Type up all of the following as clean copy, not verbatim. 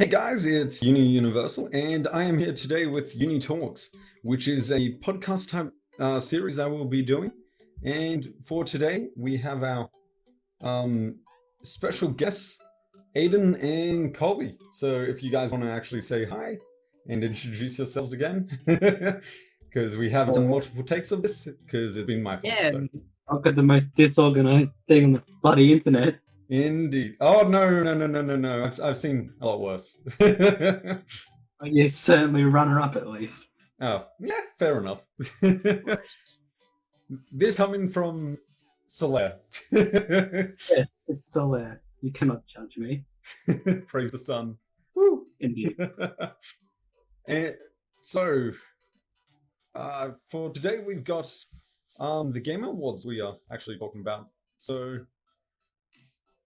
Hey guys, it's Uni Universal, and I am here today with Uni Talks, which is a podcast type series I will be doing. And for today, we have our special guests, Adain and Colby. So if you guys want to actually say hi and introduce yourselves again, because we have done multiple takes of this, because it's been my fault. Yeah, So. I've got the most disorganized thing on the bloody internet. Indeed. Oh, no. I've seen a lot worse. You're certainly runner-up at least. Oh, yeah, fair enough. This coming from Solaire. Yes, it's still there. You cannot judge me. Praise the sun. Woo. Indeed. And so, for today, we've got the Game Awards we are actually talking about. So,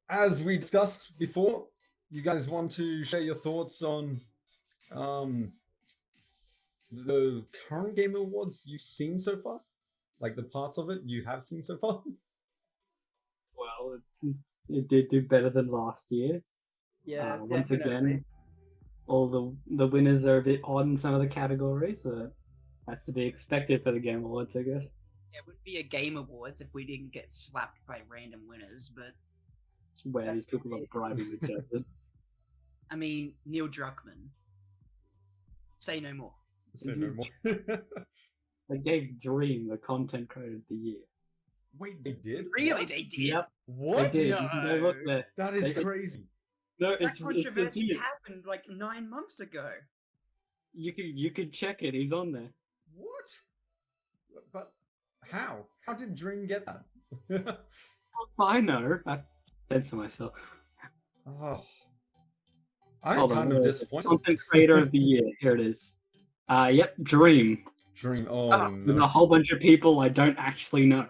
as we discussed before, you guys want to share your thoughts on the current Game Awards you've seen so far? Like the parts of it you have seen so far? Well, it did do better than last year. Yeah, once definitely. again, all the winners are a bit odd in some of the categories, so that's to be expected for the Game Awards, I guess. It would be a Game Awards if we didn't get slapped by random winners, but Where That's these people are bribing the judges. I mean, Neil Druckmann. Say no more. Say no more. They gave Dream the Content Creator of the Year. Wait, they did? Really, What? they did? Yep, What? they did. No. You can go look there. That is They- crazy. No, That it's controversy here. happened like 9 months ago. You could check it. He's on there. What? But how? How did Dream get that? I know. I said to myself. Oh. I'm Hold on, kind where of is it? disappointed. Content Creator of the Year. Here it is. Yep, Dream. Dream. Oh, With a no. whole bunch of people I don't actually know.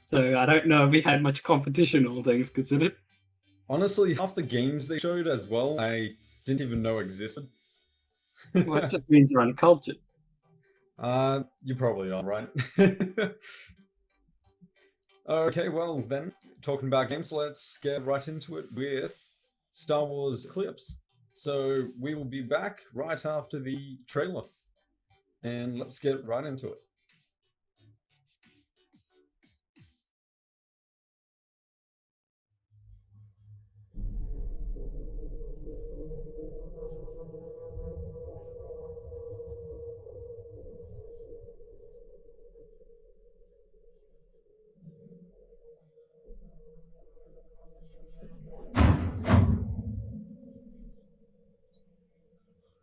So I don't know if we had much competition, all things considered. Honestly, half the games they showed as well, I didn't even know existed. Well, that just means you're uncultured. You probably are, right? Okay, well then, talking about games, let's get right into it with Star Wars Eclipse. So we will be back right after the trailer. And let's get right into it.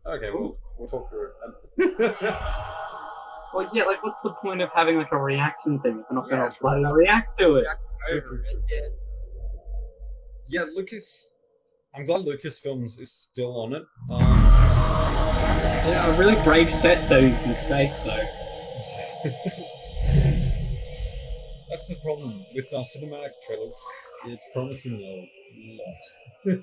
Okay, we'll talk through it then. Well, yeah, like, what's the point of having, like, a reaction thing if we're not Yeah, going to true. bloody react to it? True. Yeah, I'm glad Lucasfilms is still on it. Yeah, a really brave set settings in space, though. That's the problem with cinematic trailers. It's promising a lot.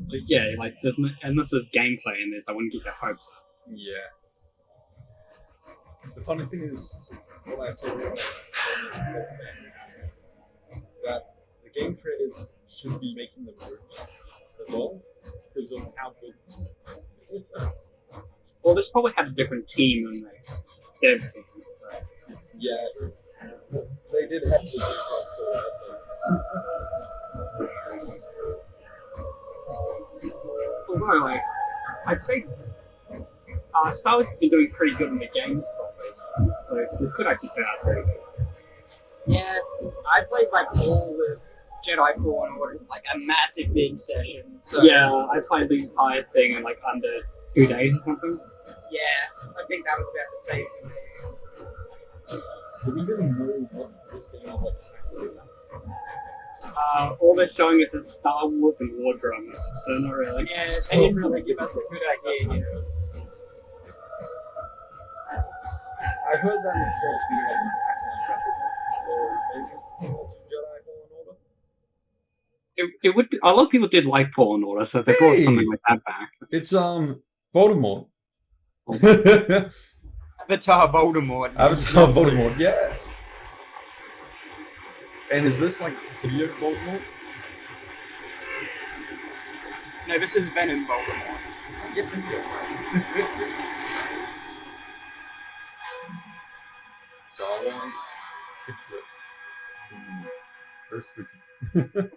Like, yeah, like, there's no, unless there's gameplay in this, I wouldn't get your hopes up. Yeah. The funny thing is, what I saw from fans is that the game creators should be making the movies as well, because of how good this is. Well, this probably had a different team than the dev team. But Yeah, they did have the discount, so although, like, I'd say Star Wars has been doing pretty good in the games, probably. So this could actually turn out pretty good. Yeah, I played like all the Jedi Fallen Order, like a massive big session. So Yeah, I played the entire thing in like under 2 days or something. yeah, I think that was about the same for me. do we even know what this game is like exactly? All they're showing us is Star Wars and war drums, so not really. Yeah, they didn't really give us a good idea yet. I heard that it's going to be like an action adventure, so maybe similar to Jedi Fallen Order. It would be, a lot of people did like Fallen Order, so if they brought something like that back. It's Voldemort. Avatar Voldemort. Avatar Voldemort, yes. And is this like severe Voldemort? No, this is Venom Voldemort. Yes, indeed. Star Wars Eclipse. Very spooky.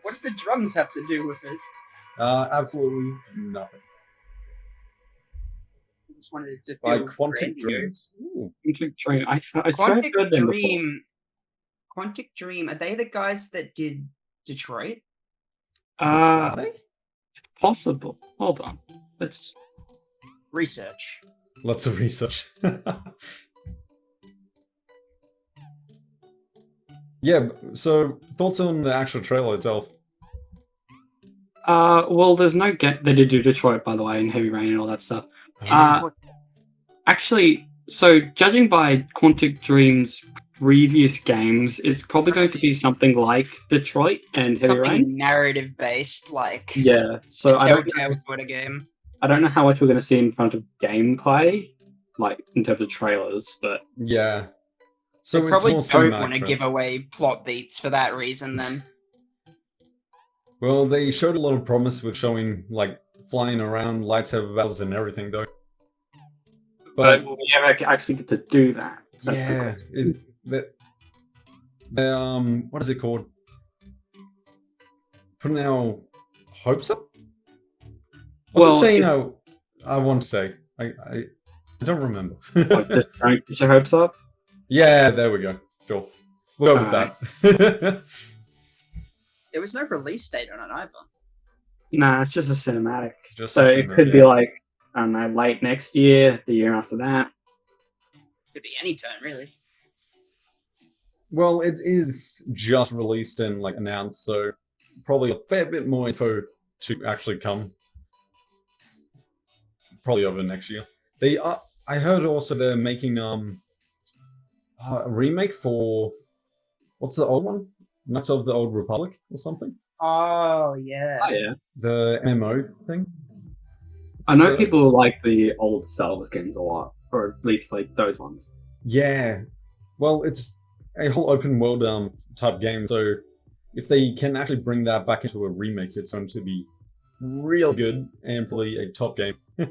What do the drums have to do with it? Absolutely nothing. I just wanted it to By feel Quantic grandiose. Dreams. Ooh. Quantic Dream. I swear I've Quantic heard them before. Dream. Quantic Dream. Are they the guys that did Detroit? Are they? Possible. Hold on. Let's. Research. Lots of research. Yeah, so thoughts on the actual trailer itself? Well, there's no get. They did do Detroit, by the way, and Heavy Rain and all that stuff. Actually, so judging by Quantic Dream's previous games, it's probably going to be something like Detroit and Heavy Rain. Something narrative based, like Yeah. So I Telltale sort of game. don't know how much we're going to see in front of gameplay, like in terms of trailers, but Yeah. So They it's probably more don't want to cinematic. give away plot beats for that reason. Then Well, they showed a lot of promise with showing, like, flying around, lightsaber battles and everything, though. but will we ever actually get to do that? That's the Yeah, question. what is it called? Putting our hopes up? Well, saying I want to say. I don't remember. Like, just don't get your hopes up. Yeah, there we go. Sure. We'll go with that. there was no release date on it either. Nah, it's just a cinematic. Just So a it could be like, I don't know, late next year, the year after that. Could be any time, really. Well, it is just released and like announced, so probably a fair bit more info to actually come. Probably over next year. They are. I heard also they're making a remake for what's the old one? Knights of the Old Republic or something. Oh yeah. Oh, yeah. The MMO thing. I know So- people like the old Star Wars games a lot, or at least like those ones. Yeah. Well, it's a whole open world type game, so if they can actually bring that back into a remake, it's going to be real good and probably a top game. Would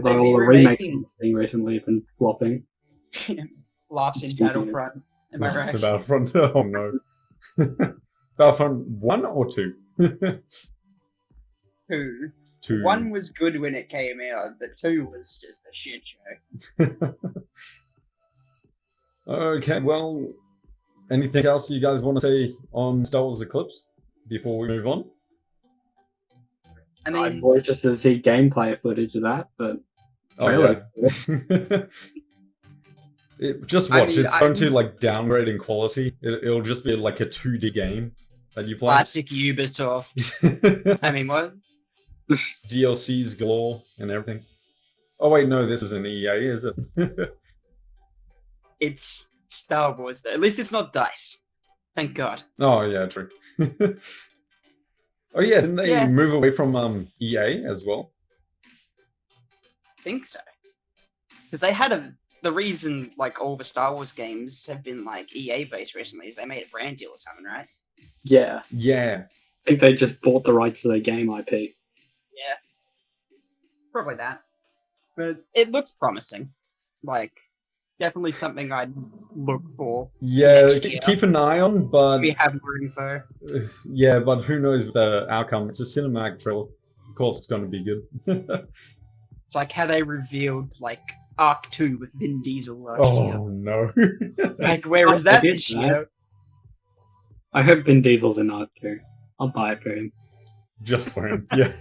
they Although be all the remakes remaking- we've seen recently have been flopping. Laughs in Stupid. Battlefront. Am I It's right? a Battlefront. Oh no. Battlefront 1 or 2? Two. 2. One was good when it came out, but two was just a shit show. Okay, well, anything else you guys want to say on Star Wars Eclipse before we move on? I I'd mean, more interested to see gameplay footage of that, but Oh, trailer. yeah. Just I watch. mean, It's going to like downgrade in quality. It'll just be like a 2D game that you play. classic Ubisoft. I mean, what? DLCs galore and everything. Oh wait, no, this isn't EA, is it? It's Star Wars, though. At least it's not DICE. Thank God. Oh yeah, true. Oh yeah, didn't they Yeah. move away from EA as well? Think so. Because they had the reason, like, all the Star Wars games have been, like, EA based recently is they made a brand deal or something, right? Yeah, Yeah. I think they just bought the rights to their game IP. Yeah. Probably that. But it looks promising. Like, definitely something I'd look for. Yeah, Next year. keep an eye on, but We have more info. yeah, but who knows the outcome? It's a cinematic trailer. Of course, it's going to be good. It's like how they revealed, like, Arc 2 with Vin Diesel last year. Oh no! Like, where was They that did this that. year? I hope Vin Diesel's in Arc 2. I'll buy it for him. Just for him. Yeah.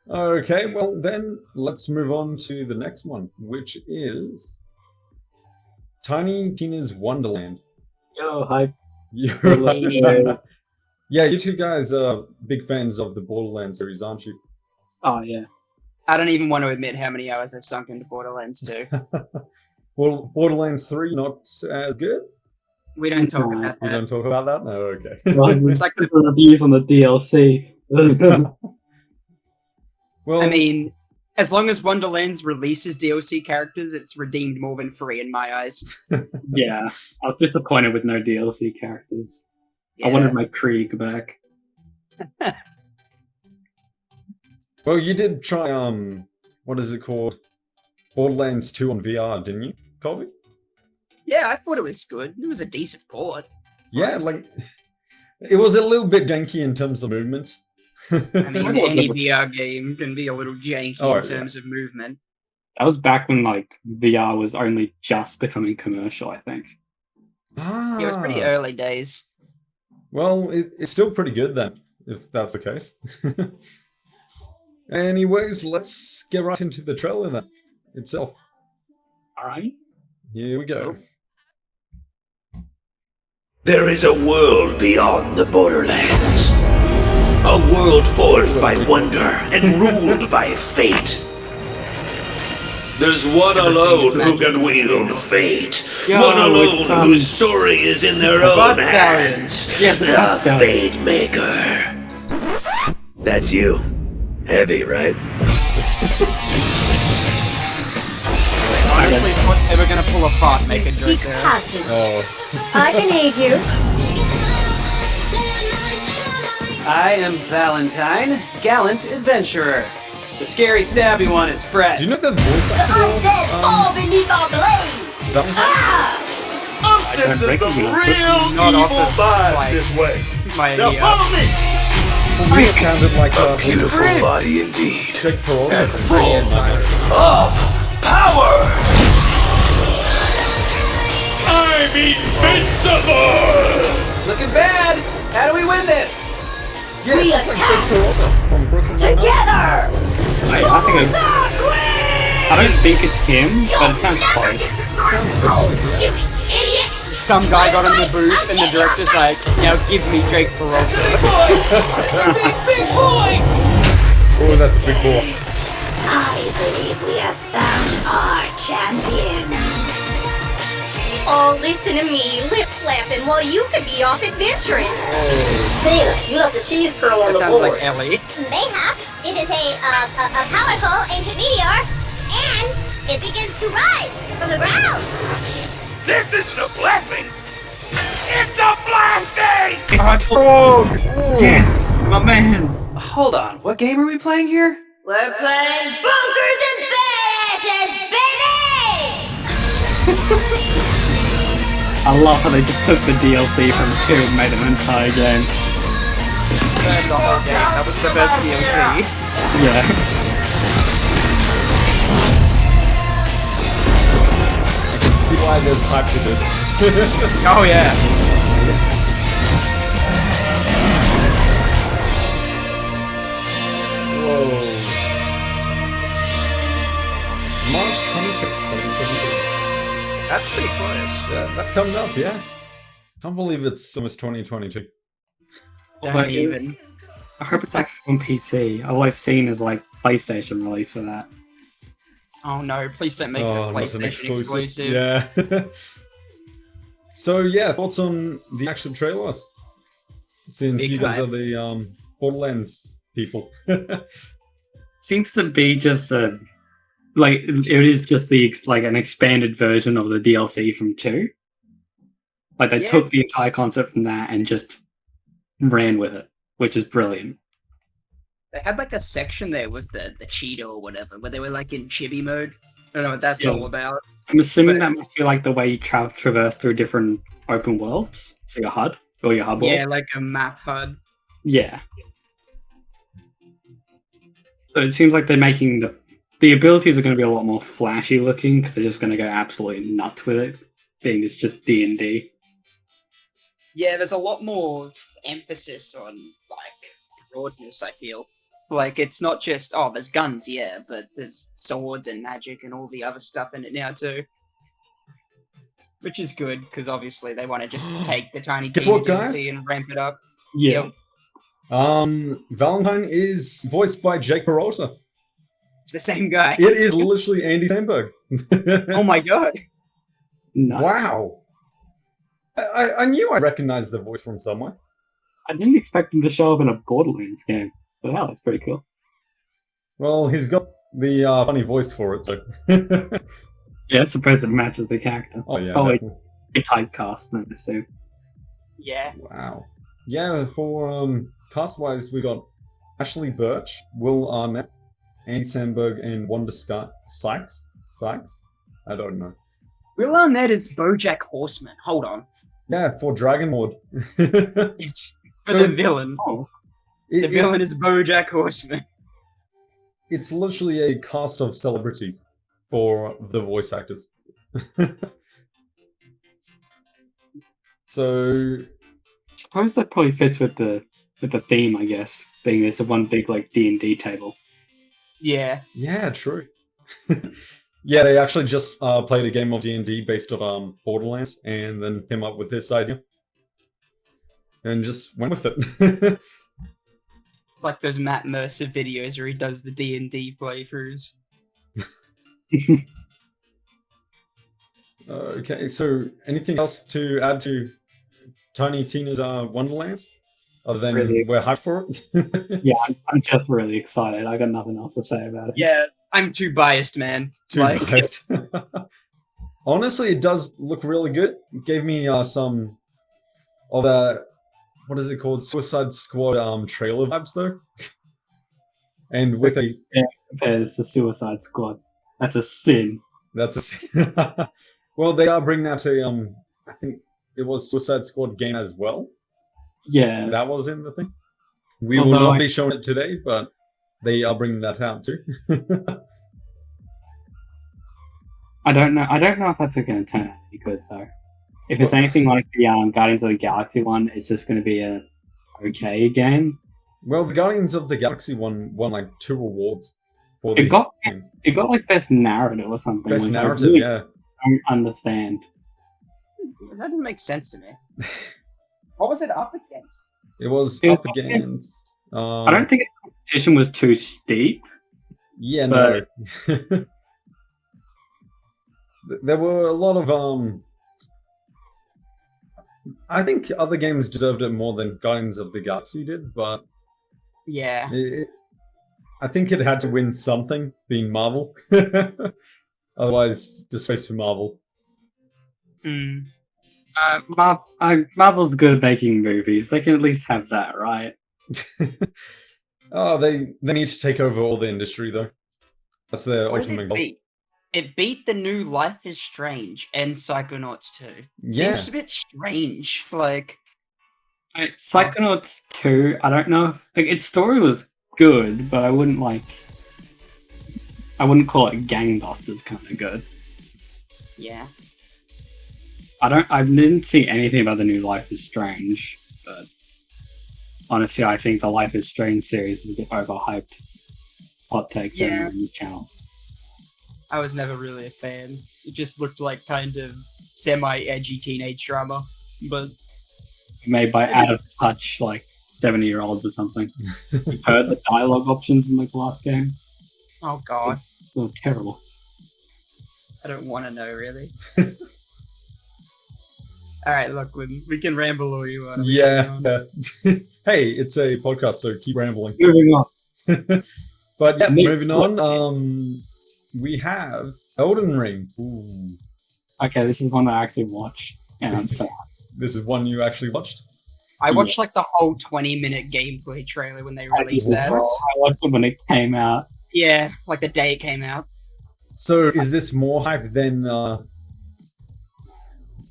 Okay, well then let's move on to the next one, which is Tiny Tina's Wonderland. Yo, hype. Yeah, yeah, you two guys are big fans of the Borderlands series, aren't you? Oh, yeah. I don't even want to admit how many hours I've sunk into Borderlands 2. Well, Borderlands 3 not as good. We don't talk No, about We that. don't talk about that. No, okay. Well, It's like the reviews on the DLC. Well, I mean, as long as Wonderlands releases DLC characters, it's redeemed more than free in my eyes. Yeah, I was disappointed with no DLC characters. I wanted my Krieg back. Well, you did try what is it called? Borderlands 2 on VR, didn't you, Colby? Yeah, I thought it was good. It was a decent port. Yeah, like it was a little bit janky in terms of movement. I mean, any VR game can be a little janky in terms of movement. That was back when like VR was only just becoming commercial, I think. It was pretty early days. Well, it's still pretty good then, if that's the case. Anyways, let's get right into the trailer then itself. All right. Here we go. There is a world beyond the borderlands. A world forged by wonder and ruled by fate. There's one alone who can wield fate. One alone whose story is in their own hands. The Fate Maker. That's you. Heavy, right? Honestly, if we're ever gonna pull apart, make a Seek joke there. passage. Oh. I can aid you. I am Valentine, gallant adventurer. The scary stabby one is Fred. Do you know the voice actor? Fall beneath our blades. Valentine? I'm sensing some Not real evil often, vibes like, this way. My Now follow me! For me, it sounded like A beautiful body indeed. Jake Peralta. And full of power. I'm invincible! Looking bad. How do we win this? Yeah, it's just like Jake Peralta from Brooklyn Nine-Nine. Together. I don't think it's him, but it sounds close. You idiot. Some guy got in the booth, and the director's like, "Now give me Jake Peralta." Big boy! Oh, that's a big ball. I believe we have found our champion. Oh, listen to me, lip flapping while you could be off adventuring. Tina, you left the cheese curl on That the sounds board. like Ellie. Mayhaps it is a powerful ancient meteor, and it begins to rise from the ground. This isn't a blessing! It's a blasting! Yes, my man. Hold on, what game are we playing here? We're playing bunkers and badasses, baby! I love how they just took the DLC from 2 and made an entire game. The whole game. That was the best DLC. Yeah. See why there's hype to this. Oh yeah. Whoa. March 25th, 2022. That's pretty close. Yeah, that's coming up, yeah. Can't believe it's almost 2022. Don't even. I hope it's actually on PC. All I've seen is like PlayStation release for that. Oh no! Please don't make it Oh, a not an PlayStation exclusive. Yeah. So yeah, thoughts on the actual trailer? Since Big you guys hype. are the Borderlands people. Seems to be just a like it is just the like an expanded version of the DLC from 2. Like they Yeah. took the entire concept from that and just ran with it, which is brilliant. They had like a section there with the Cheetah or whatever, where they were like in chibi mode. I don't know what that's Yeah. all about. I'm assuming But- that must be like the way you traverse through different open worlds. So your HUD or your hub world. Yeah, like a map HUD. Yeah. So it seems like they're making the abilities are going to be a lot more flashy looking because they're just going to go absolutely nuts with it, being it's just D&D. Yeah, there's a lot more emphasis on like broadness, I feel. Like it's not just there's guns, yeah, but there's swords and magic and all the other stuff in it now too. Which is good, because obviously they want to just take the tiny Guess team what, guys? agency and ramp it up. Yeah. Yep. Valentine is voiced by Jake Peralta. It's the same guy. It is literally Andy Samberg. Oh my god. Nice. Wow. I knew I recognized the voice from somewhere. I didn't expect him to show up in a Borderlands game. But wow, that's pretty cool. Well, he's got the funny voice for it, so. Yeah, I suppose it matches the character. Oh, yeah. Probably definitely. a typecast, I assume. Yeah. Wow. Yeah, for cast-wise, we got Ashley Birch, Will Arnett, Andy Sandberg, and Wanda Sykes? I don't know. Will Arnett is BoJack Horseman. Hold on. Yeah, for Dragon Lord. It's for the villain. The villain is BoJack Horseman. It's literally a cast of celebrities for the voice actors. So, I suppose that probably fits with the theme, I guess, being it's a one big like D&D table. Yeah. Yeah, true. Yeah, they actually just played a game of D&D based off Borderlands, and then came up with this idea, and just went with it. It's like those Matt Mercer videos where he does the D&D playthroughs. Okay, so anything else to add to Tiny Tina's Wonderlands? Other than Really? we're hyped for it? Yeah, I'm just really excited. I got nothing else to say about it. Yeah, I'm too biased, man. Too Like- biased. Honestly, it does look really good. It gave me some of the, what is it called? Suicide Squad trailer vibes though. And with a Compares to Suicide Squad. That's a sin. that's a well, they are bringing out a I think it was Suicide Squad game as well. Yeah. That was in the thing. We will not be showing it today, but they are bringing that out too. I don't know if that's going to turn out any good though. If it's anything like the Guardians of the Galaxy one, it's just going to be a okay game. Well, the Guardians of the Galaxy one won like 2 awards for the It got game. like best narrative or something. Best which I narrative, really yeah. don't understand. That doesn't make sense to me. What was it up against? It was It was up against. I don't think the competition was too steep. Yeah, no. There were a lot of I think other games deserved it more than Guardians of the Galaxy did, but Yeah. I think it had to win something, being Marvel. Otherwise, disgrace for Marvel. Mm. Marvel's good at making movies. They can at least have that, right? Oh, they need to take over all the industry, though. That's their What did ultimate it goal. beat? It beat the new Life is Strange and Psychonauts 2. Yeah. Seems a bit strange. Like, Psychonauts 2, I don't know if, like, its story was good, but I wouldn't call it gangbusters kind of good. yeah. I didn't see anything about the new Life is Strange, but honestly, I think the Life is Strange series is a bit overhyped. Hot takes Yeah. on this channel. I was never really a fan. It just looked like kind of semi-edgy teenage drama. But Made by out of touch, like 70-year-olds or something. You've heard the dialogue options in the last game? oh god, They were terrible. I don't want to know really. All right, look, we can ramble all you want. Yeah. Hey, it's a podcast, so keep rambling. Moving on. But yeah, Me- moving on. We have Elden Ring. Ooh, Okay, this is one I actually watched, and I'm sad. this is one you actually watched. I watched like the whole 20-minute gameplay trailer when they released that. I watched it when it came out. Yeah, like the day it came out. So, is this more hype than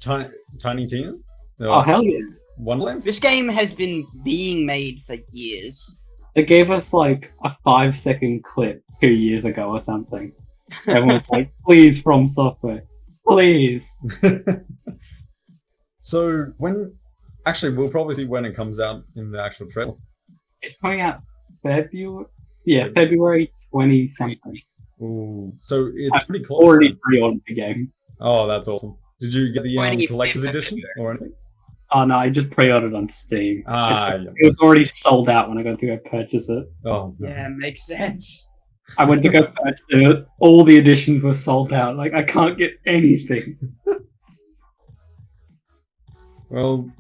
Tiny Tina? Oh, hell yeah. Wonderland? This game has been being made for years. They gave us like a 5-second clip 2 years ago or something. Everyone's like, please, From Software. Please. So, when... Actually, we'll probably see when it comes out in the actual trailer. It's coming out February? Yeah, February 20-something. Ooh, so it's pretty close. Already then. pre-ordered the game. Oh, that's awesome. Did you get the 25th collector's of edition February. or anything? Oh no, I just pre-ordered on Steam. Ah, It yeah. was already sold out when I got to go purchase it. Oh, no. Yeah, makes sense. I went to go purchase it. All the editions were sold out. Like, I can't get anything. Well,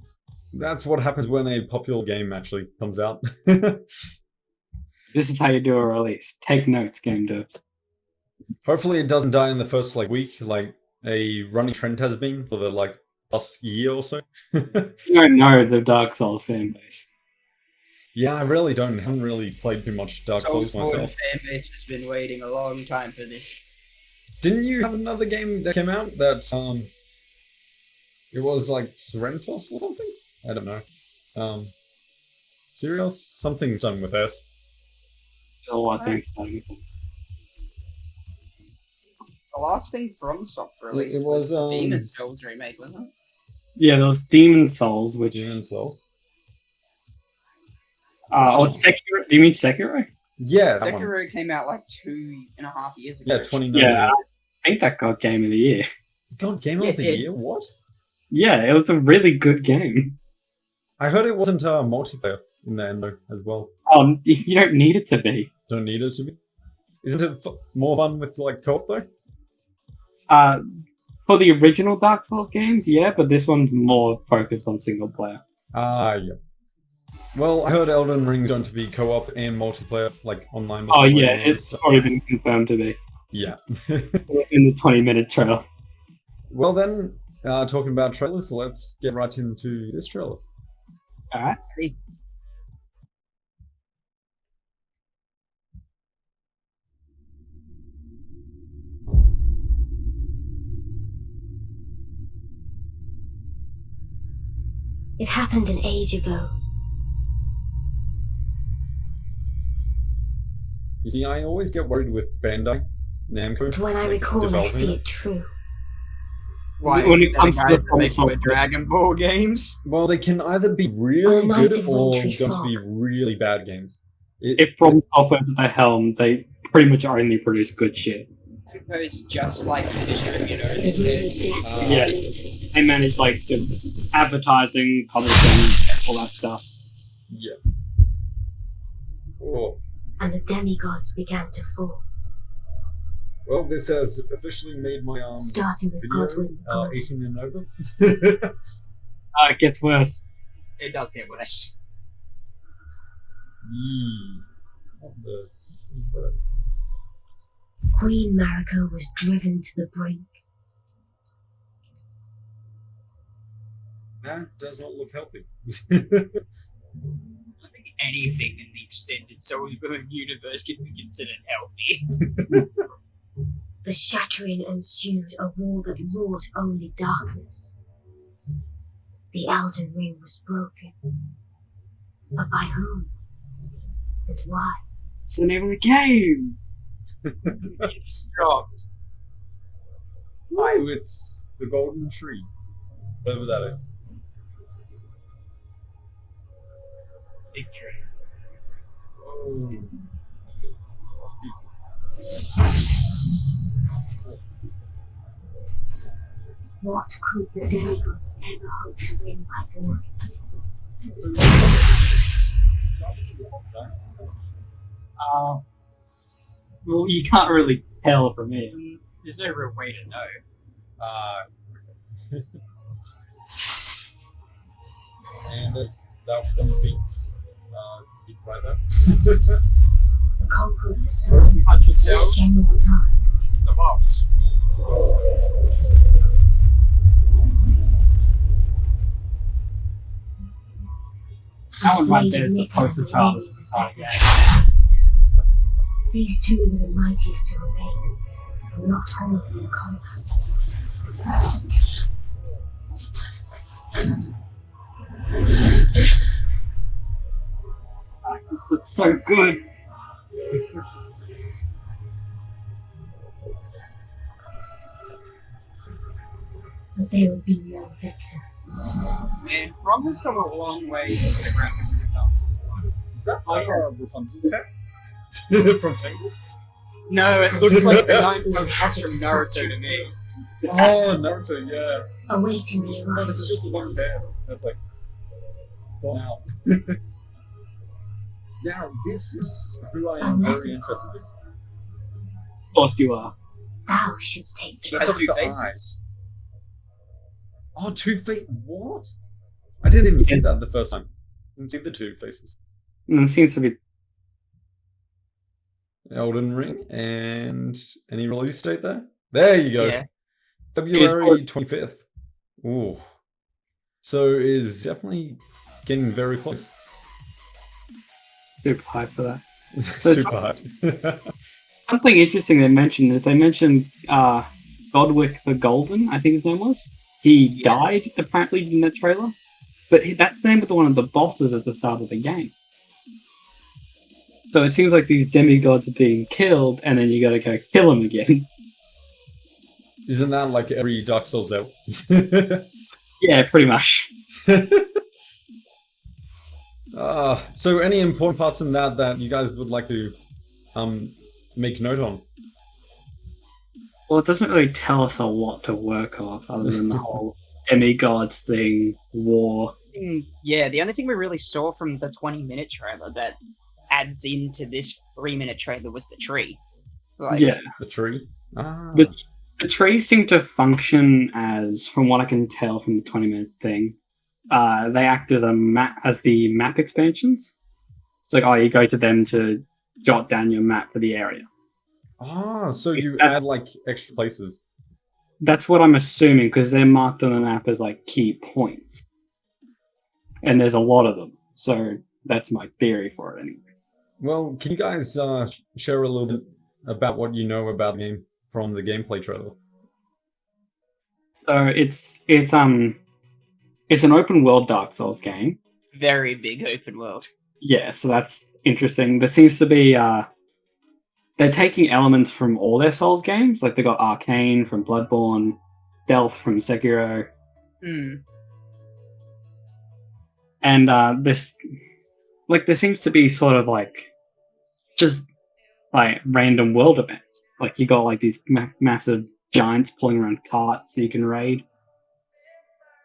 that's what happens when a popular game actually comes out. This is how you do a release. Take notes, game devs. Hopefully it doesn't die in the first week, like a running trend has been for the last year or so. You don't know the Dark Souls fan base. Yeah, I really don't. Haven't really played too much Dark Souls Soulsborne myself. fan base has been waiting a long time for this. Didn't you have another game that came out that it was like Serentos or something? I don't know. Sirius? Something done with S. Oh, I think so. The last thing FromSoft released It was, the Demon Souls remake, wasn't it? Yeah, there was Demon Souls, which... Demon Souls. Oh, Sekiro. Do you mean Sekiro? Yeah, that one. Sekiro came out like 2.5 years ago. Yeah, 2019. Yeah, I think that got Game of the Year. God, Game Yeah, of the it did. Year? What? Yeah, it was a really good game. I heard it wasn't multiplayer in the end though, as well. Oh, you don't need it to be. Don't need it to be. Isn't it more fun with like co-op though? For the original Dark Souls games, yeah, but this one's more focused on single player. Yeah. Well, I heard Elden Ring's going to be co-op and multiplayer, like online. Oh multiplayer yeah, and all it's that stuff. already been confirmed to be Yeah. in the 20-minute trailer. Well then, talking about trailers, let's get right into this trailer. Alright. It happened an age ago. You see, I always get worried with Bandai Namco. But when I recall, I developing see it. it true. Why? When it Instead of comes to guys the that make console- Dragon Ball games? Well, they can either be On really a night good of or wintry going to fog. be really bad games. If From Software's at the helm, they pretty much only produce good shit. Namco's just like the distributor in this It case. really Yeah. did. They manage like the advertising, publishing, all that stuff. Yeah. Oh. And the demigods began to fall, Well, this has officially made my starting with video Godwin the God. 18 and over. It gets worse. It does get worse. Yee. What the is that? Queen Mariko was driven to the brink. That does not look healthy. I don't think anything in the extended Soulsborne universe can be considered healthy. The shattering ensued, a war that wrought only darkness. The Elden Ring was broken. But by whom? And why? It's the name of the game! Dropped. Oh, it's the golden tree. Whatever that is. Victory. Oh. What could the demigods ever hope to win by glory? Well, you can't really tell from it. There's no real way to know. And that was going to be right there. The conqueror of the stone, general time. It's the boss. That one right there is the poster child of the entire game. These two were the mightiest to remain, and locked horns in combat. This looks so good. But there would be no victor. Man, From has come a long way since the graphics of Dark Souls 1. Is that Rapunzel set? From Tangle? No, it looks like the nine months from Naruto to me. Oh, Naruto, yeah. Awaiting the arrival It's just of the one elder. bear that's like gone out. Now, this is who I am very interested in. Of course you are. Thou shouldst take She the has Look at two the faces. eyes. Oh, 2 feet. What? I didn't even see that the first time. Didn't see the 2 faces. And it seems to be Elden Ring, and any release date there? There you go. Yeah. February 25th. Ooh. So it is definitely getting very close. Super hyped for that. Super hard. Something interesting they mentioned Godwick the Golden, I think his name was. He died, apparently, in the trailer. But that's the name of one of the bosses at the start of the game. So it seems like these demigods are being killed, and then you gotta go kill them again. Isn't that like every Dark Souls out? Yeah, pretty much. So any important parts in that you guys would like to make note on? Well, it doesn't really tell us a lot to work off, other than the whole demigods thing, war. Yeah, the only thing we really saw from the 20-minute trailer that adds into this 3-minute trailer was the tree. Yeah. The tree? The trees seem to function as, from what I can tell from the 20-minute thing, they act as the map expansions. It's like, you go to them to jot down your map for the area. So you add like extra places. That's what I'm assuming, because they're marked on the map as like key points. And there's a lot of them. So that's my theory for it anyway. Well, can you guys share a little bit about what you know about the game from the gameplay trailer? So it's an open world Dark Souls game. Very big open world. Yeah, so that's interesting. There seems to be they're taking elements from all their Souls games. Like they got Arcane from Bloodborne, Stealth from Sekiro. And there seems to be sort of like just like random world events. Like you got like these massive giants pulling around carts that you can raid.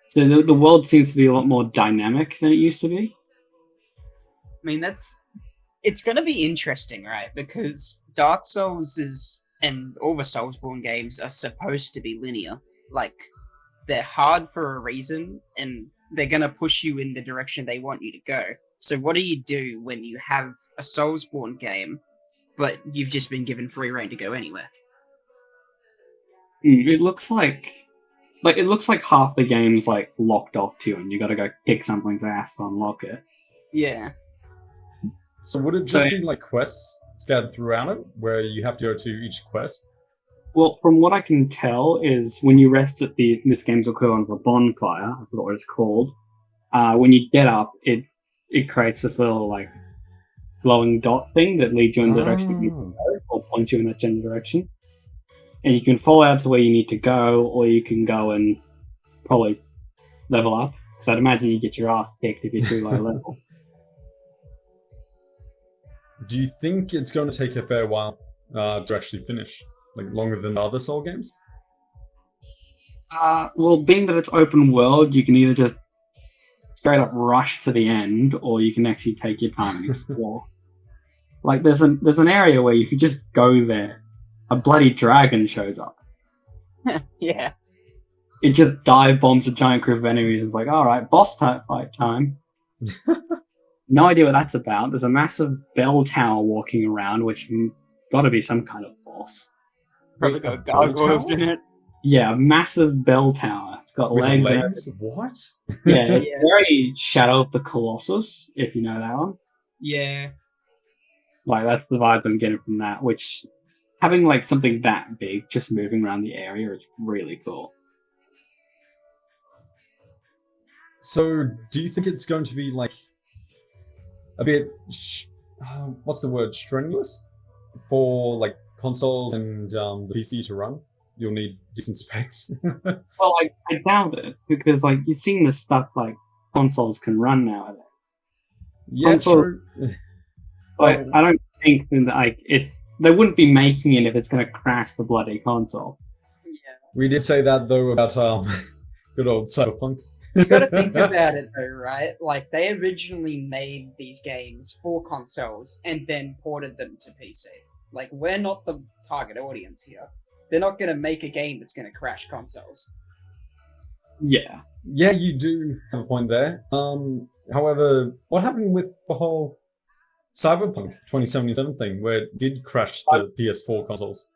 So the world seems to be a lot more dynamic than it used to be. I mean, it's going to be interesting, right? Because Dark Souls and all the Soulsborne games are supposed to be linear. Like, they're hard for a reason, and they're going to push you in the direction they want you to go. So what do you do when you have a Soulsborne game, but you've just been given free reign to go anywhere? It looks like half the game's like locked off to you, and you got to go kick something's ass to unlock it. Yeah. So would it just be like quests scattered throughout it, where you have to go to each quest? Well, from what I can tell is when you rest at this game's equivalent of a bonfire, I forgot what it's called. When you get up, it creates this little like glowing dot thing that leads you in the direction you need to go, or points you in that general direction. And you can fall out to where you need to go, or you can go and probably level up. Because I'd imagine you get your ass kicked if you're too low level. Do you think it's going to take a fair while to actually finish? Like longer than the other Soul games? Well, being that it's open world, you can either just straight up rush to the end, or you can actually take your time and explore. Like there's an area where if you just go there, a bloody dragon shows up. Yeah. It just dive bombs a giant group of enemies. It's like, all right, boss fight time. No idea what that's about. There's a massive bell tower walking around, which got to be some kind of boss. Probably got gargoyles in it. Yeah, a massive bell tower. It's got legs. What? Yeah, it's very Shadow of the Colossus, if you know that one. Yeah. Like, that's the vibe I'm getting from that, which having like something that big just moving around the area is really cool. So, do you think it's going to be like a bit, what's the word, strenuous for like consoles and the PC to run? You'll need decent specs. Well, I doubt it, because like you've seen the stuff like consoles can run nowadays. Yeah, true. Like, I don't think that like they wouldn't be making it if it's going to crash the bloody console. Yeah. We did say that though about good old Cyberpunk. You gotta think about it though, right? Like, they originally made these games for consoles and then ported them to PC. Like, we're not the target audience here. They're not gonna make a game that's gonna crash consoles. Yeah. Yeah, you do have a point there. However, what happened with the whole Cyberpunk 2077 thing, where it did crash the PS4 consoles?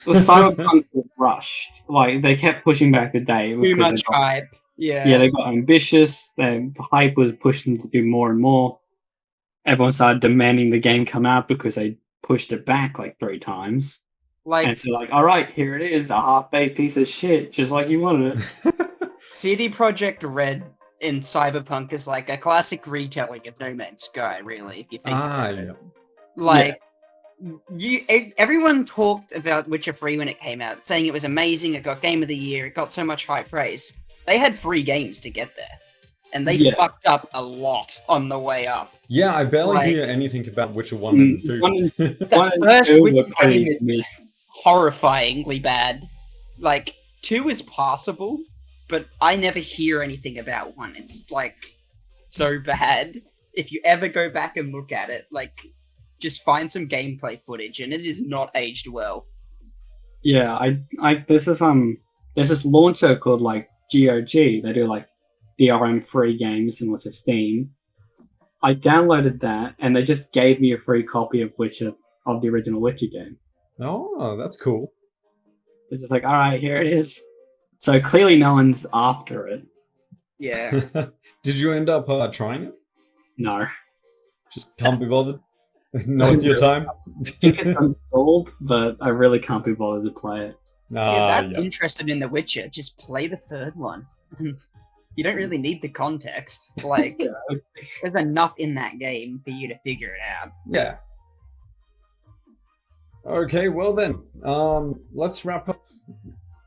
The Cyberpunk was rushed. Like, they kept pushing back the day. Too much hype. Yeah. Yeah, they got ambitious. The hype was pushing them to do more and more. everyone started demanding the game come out because they pushed it back like 3 times. Like, And so like, all right, here it is, a half-baked piece of shit, just like you wanted it. CD Projekt Red in Cyberpunk is like a classic retelling of No Man's Sky, really, if you think about it. Yeah. Like, everyone talked about Witcher 3 when it came out, saying it was amazing, it got Game of the Year, it got so much high praise. They had 3 games to get there, and they fucked up a lot on the way up. Yeah, I barely hear anything about Witcher 1 and 2. The first Witcher game is horrifyingly bad. Like, 2 is possible, but I never hear anything about 1. It's, like, so bad. If you ever go back and look at it, like, just find some gameplay footage, and it is not aged well. Yeah, there's this launcher called like GOG. They do like DRM free games similar to Steam. I downloaded that, and they just gave me a free copy of the original Witcher game. Oh, that's cool. They're just like, all right, here it is. So clearly, no one's after it. Yeah. Did you end up trying it? No. Just can't be bothered. Not with your time. I think it's installed, but I really can't be bothered to play it. That's interested in The Witcher. Just play the 3rd one. You don't really need the context. Like, there's enough in that game for you to figure it out. Yeah. Okay, well then, let's wrap up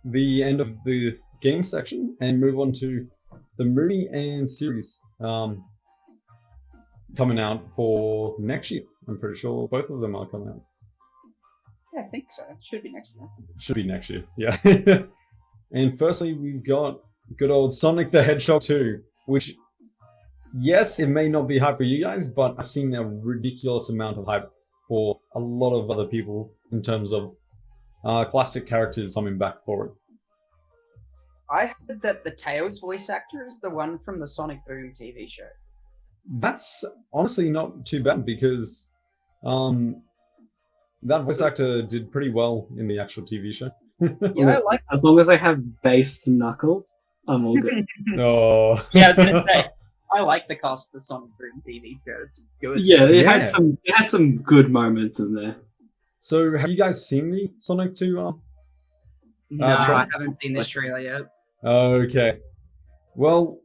the end of the game section and move on to the movie and series coming out for next year. I'm pretty sure both of them are coming out. Yeah, I think so. It should be next year. Should be next year, yeah. And firstly, we've got good old Sonic the Hedgehog 2, which, yes, it may not be hype for you guys, but I've seen a ridiculous amount of hype for a lot of other people in terms of classic characters coming back for it. I heard that the Tails voice actor is the one from the Sonic Boom TV show. That's honestly not too bad because that voice actor did pretty well in the actual TV show. Yeah, I like as long as I have bass knuckles, I'm all good. Oh. Yeah, I was gonna say I like the cast of the Sonic Boom TV show. It's good. Yeah, it had some good moments in there. So, have you guys seen the Sonic 2? No, I haven't seen this trailer yet. Okay. Well,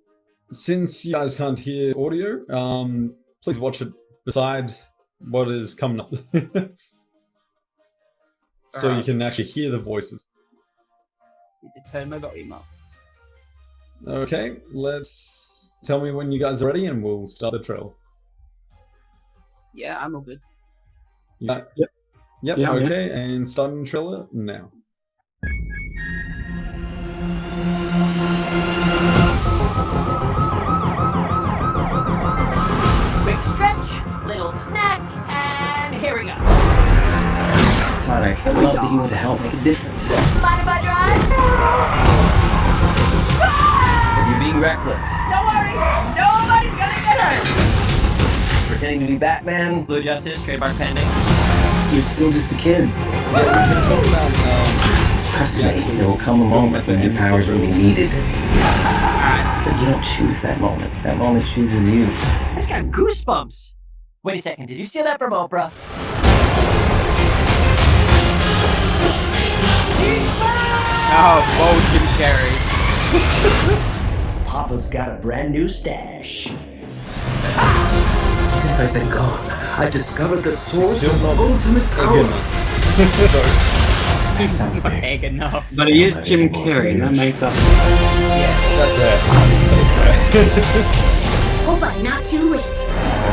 since you guys can't hear audio, please watch it beside what is coming up. So you can actually hear the voices. You can turn my volume up. Okay, tell me when you guys are ready and we'll start the trailer. Yeah, I'm all good. Yeah. Yep, Yeah, okay, and starting the trailer now. Quick stretch, little snack, and here we go. Sonic, I'd love to use to help make a difference. Mind if I drive? You're being reckless. Don't worry, nobody's gonna get hurt. Pretending to be Batman. Blue Justice, trademark pending. You're still just a kid. Yeah, we can talk about... Trust me, there will come a moment when your powers will be needed. But you don't choose that moment. That moment chooses you. I just got goosebumps. Wait a second, did you steal that from Oprah? Oh, bold Jim Carrey. Papa's got a brand new stash. Since I've been gone, I've discovered the source of the ultimate power. He's not big enough. But it is Jim Carrey, and that makes up. Oh, but not too late.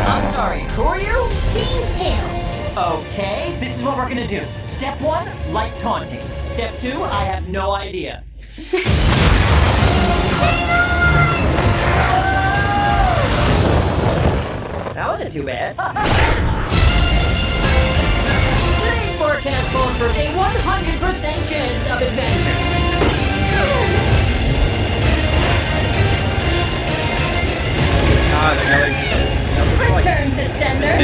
I'm sorry, who are you? Thieves' Tales. Okay, this is what we're gonna do. Step 1, light taunting. Step 2, I have no idea. That wasn't too bad. Today's forecast calls for a 100% chance of adventure. Return to sender.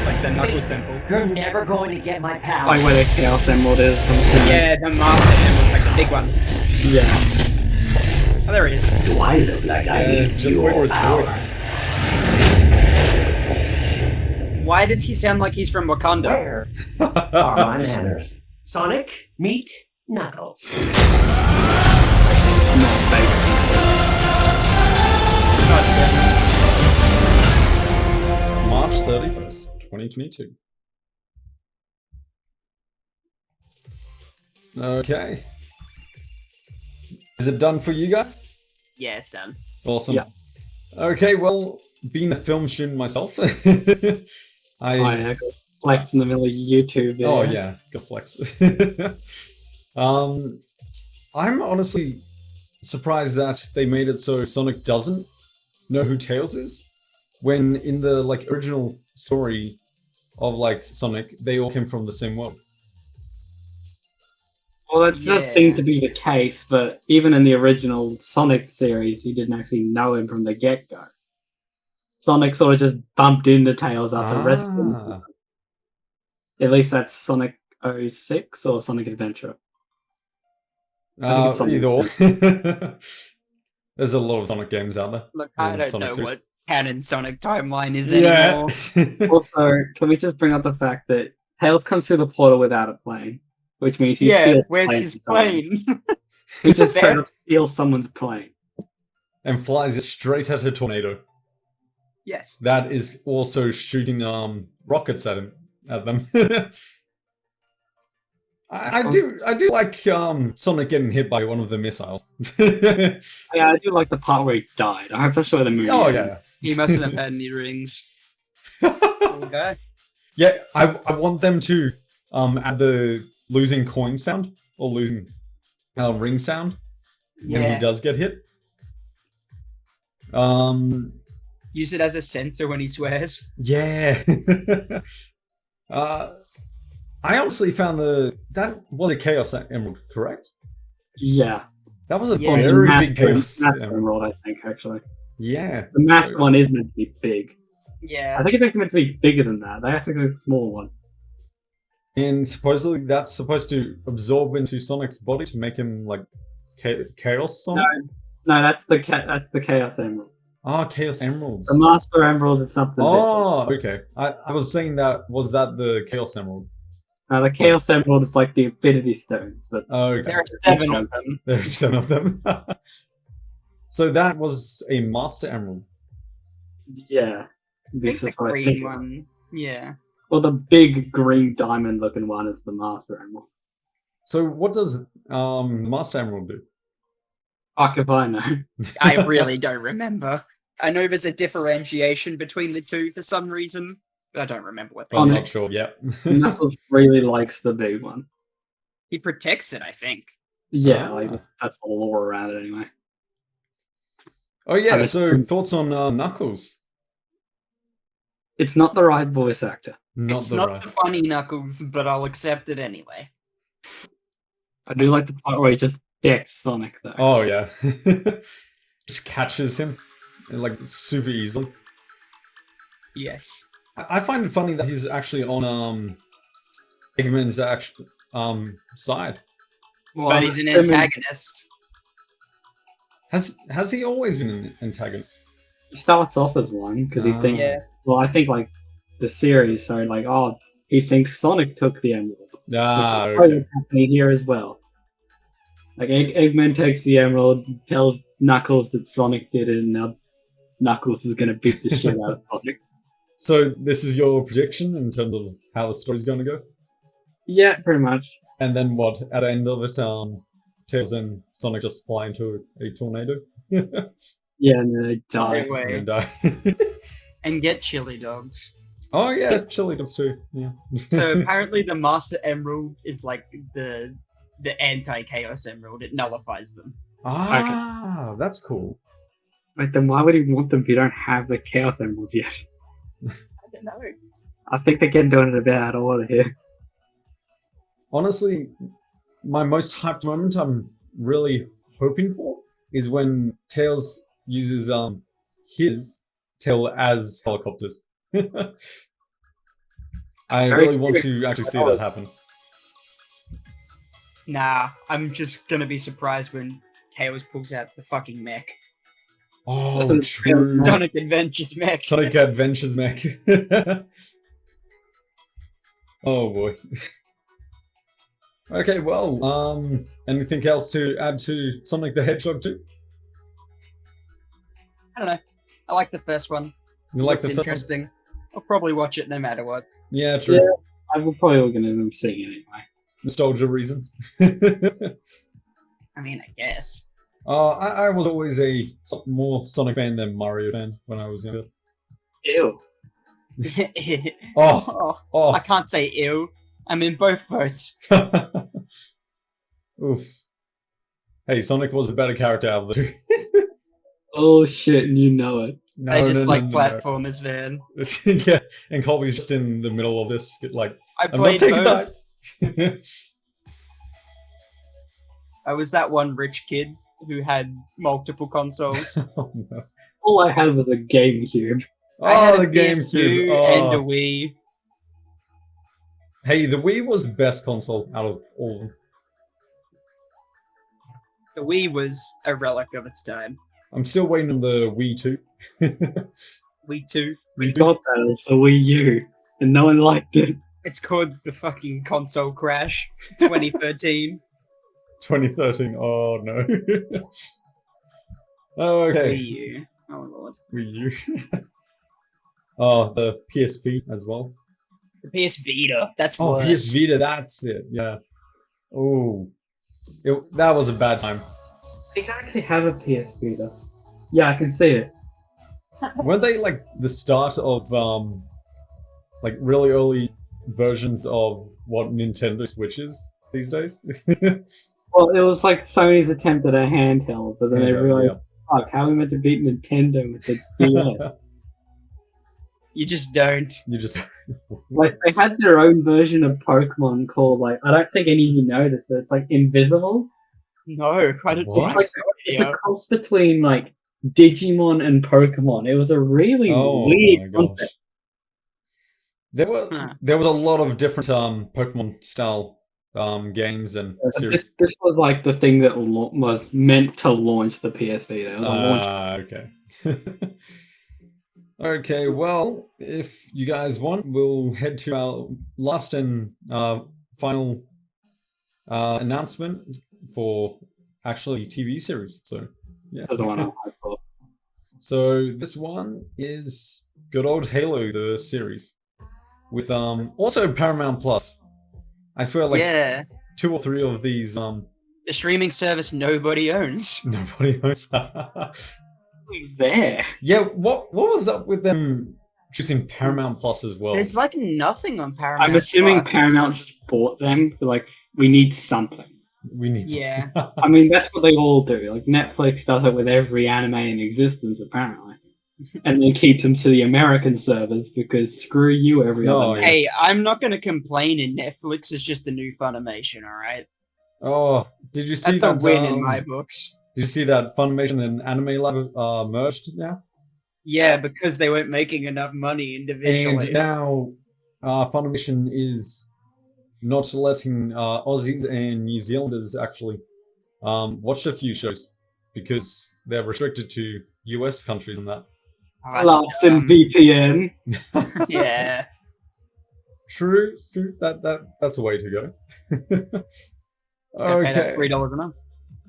Like the Knuckles Temple. You're never going to get my power. Like where the Chaos Emerald is. Yeah, the Master Emerald, like the big one. Yeah. Oh, there he is. Do I look like I need just wait for your his power? voice. Why does he sound like he's from Wakanda? Where are my manners? Sonic, meet Knuckles. March 31st, 2022. Okay. Is it done for you guys? Yeah, it's done. Awesome. Yeah. Okay, well, being a film student myself, I got flex in the middle of YouTube. There. Oh yeah, good flex. I'm honestly surprised that they made it so Sonic doesn't know who Tails is, when in the like original story of like Sonic, they all came from the same world. Well, that does seem to be the case, but even in the original Sonic series, he didn't actually know him from the get-go. Sonic sort of just bumped into Tails after the rest of them. At least that's Sonic 06 or Sonic Adventure. Either or. There's a lot of Sonic games out there. Look, I don't Sonic know 2's. what canon Sonic timeline is anymore. Also, can we just bring up the fact that Tails comes through the portal without a plane, which means he steals where's planes his from someone. plane? He just straight up steals someone's plane. And flies it straight at a tornado. Yes. That is also shooting rockets at them. I do like Sonic getting hit by one of the missiles. Yeah, I do like the part where he died. I hope that's where the movie ends. Yeah. He mustn't have had any rings. Okay. Yeah, I want them to add the losing coin sound or losing ring sound when he does get hit. Use it as a sensor when he swears. Yeah. I honestly found that was a Chaos Emerald, correct? Yeah. That was a the very Master big Chaos Emerald, I think, actually. Yeah. The Master one is meant to be big. Yeah. I think it's actually meant to be bigger than that. They actually got a small one. And supposedly that's supposed to absorb into Sonic's body to make him like Chaos Sonic? No, that's the Chaos Emerald. Ah, Chaos Emeralds. The Master Emerald is something Oh, okay. I was saying was that the Chaos Emerald? the Chaos Emerald is like the Infinity Stones, but okay. There are 7 of them. There's 7 of them. So that was a Master Emerald. yeah. I think the green one. Yeah. Well, the big green diamond-looking one is the Master Emerald. So what does Master Emerald do? Fuck if I know. I really don't remember. I know there's a differentiation between the two for some reason, but I don't remember what they I'm do. not sure yet. Knuckles really likes the big one. He protects it, I think. Yeah, like that's the lore around it anyway. Oh yeah, so thoughts on Knuckles? It's not the right voice actor. It's not the funny Knuckles, but I'll accept it anyway. I do like the part where he just decks Sonic, though. Oh yeah. Just catches him like super easily. Yes. I find it funny that he's actually on Eggman's side. Well, But he's an antagonist. Has he always been an antagonist? He starts off as one because he thinks. Yeah. Well, I think like the series, so like, he thinks Sonic took the emerald. Ah, Which is okay. happening here as well. Like Eggman takes the emerald, tells Knuckles that Sonic did it, and now Knuckles is gonna beat the shit out of Sonic. So this is your prediction in terms of how the story's going to go? Yeah, pretty much. And then what? At the end of it, Tails and Sonic just fly into a tornado? Yeah, and then they die. Anyway. And die. And get chili dogs. Oh yeah, chili dogs too. Yeah. So apparently the Master Emerald is like the anti-Chaos Emerald. It nullifies them. Ah, that's cool. Like, then why would he want them if you don't have the Chaos Emeralds yet? I don't know. I think they're getting doing it a bit out of order here. Honestly, my most hyped moment I'm really hoping for is when Tails uses his tail as helicopters. I really want to actually see that happen. Nah, I'm just gonna be surprised when Tails pulls out the fucking mech. Oh, true. Sonic Adventures mech. Sonic Adventures mech. Oh boy. Okay, well, anything else to add to Sonic the Hedgehog 2? I don't know. I like the first one. You like Looks the first one? interesting. I'll probably watch it no matter what. Yeah, true. Yeah. I will probably look at them seeing it anyway. Nostalgia reasons. I mean, I guess. I was always a more Sonic fan than Mario fan when I was younger. Ew. Oh, I can't say ew. I'm in both boats. Oof. Hey, Sonic was the better character out of the two. Oh shit, and you know it. No, I just no, like no, no, platformers, man. no. Yeah, and Colby's just in the middle of this. Like, I I'm not played taking both. dice. I was that one rich kid who had multiple consoles. Oh, no. All I had was a GameCube. I had Oh, a the PS2 GameCube. and a Oh. Wii. Hey, the Wii was the best console out of all of them. The Wii was a relic of its time. I'm still waiting on the Wii 2. Wii 2. We got that as the Wii U, and no one liked it. It's called the fucking console crash 2013. 2013. Oh, no. Oh, okay. Wii U. Oh lord. Wii U. Oh, the PSP as well. The PS Vita. That's Oh, worse. PS Vita, that's it. Yeah. Oh, that was a bad time. You can actually have a PS Vita. Yeah, I can see it. Weren't they like the start of like really early versions of what Nintendo Switch is these days? Well, it was like Sony's attempt at a handheld, but then they realized, fuck, how are we meant to beat Nintendo with the DS? You just don't. You just Like, they had their own version of Pokemon called, like, I don't think any of you know this, but it's like Invisibles. No, I don't What? think so. It's a cross between, like, Digimon and Pokemon. It was a really oh my weird gosh. concept. There was a lot of different Pokemon style games and series. This was like the thing that was meant to launch the PS Vita. It was a launch. Okay. Okay, well, if you guys want, we'll head to our last and final announcement for actually TV series. So, yeah. That's the one I was for. So this one is good old Halo, the series, with also Paramount Plus. I swear, like Yeah. 2 or 3 of these The streaming service nobody owns. nobody owns. There. Yeah, what was up with them choosing Paramount Plus as well? There's like nothing on Paramount. I'm assuming Plus. Paramount just bought them. Like, we need something. We need Yeah. I mean, that's what they all do. Like, Netflix does it with every anime in existence, apparently. And then keeps them to the American servers because screw you, every No, other. yeah. Hey, I'm not gonna complain, and Netflix is just the new Funimation, alright? Oh, did you see That's a that? win in my books. Did you see that Funimation and Anime Lab merged now? Yeah, because they weren't making enough money individually. And now Funimation is not letting Aussies and New Zealanders actually watch a few shows because they're restricted to US countries and that. Oh, that's Laughs in dumb. VPN. Yeah. True. That's a way to go. Gotta pay that Okay, $3 a month.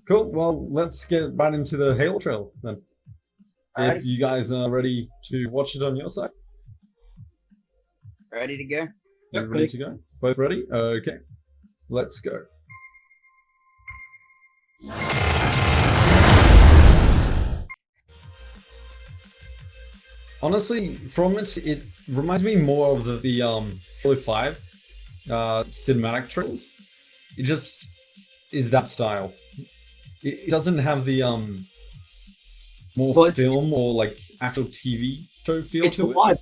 cool. Well, let's get right into the Halo trailer then. Alright. If you guys are ready to watch it on your side, Ready to go? you ready to go? Both ready? Okay, let's go. Honestly, from it reminds me more of the Halo 5 cinematic trailers. It just is that style. It doesn't have the more Well, it's- film or like actual TV show feel It's a to it. wide.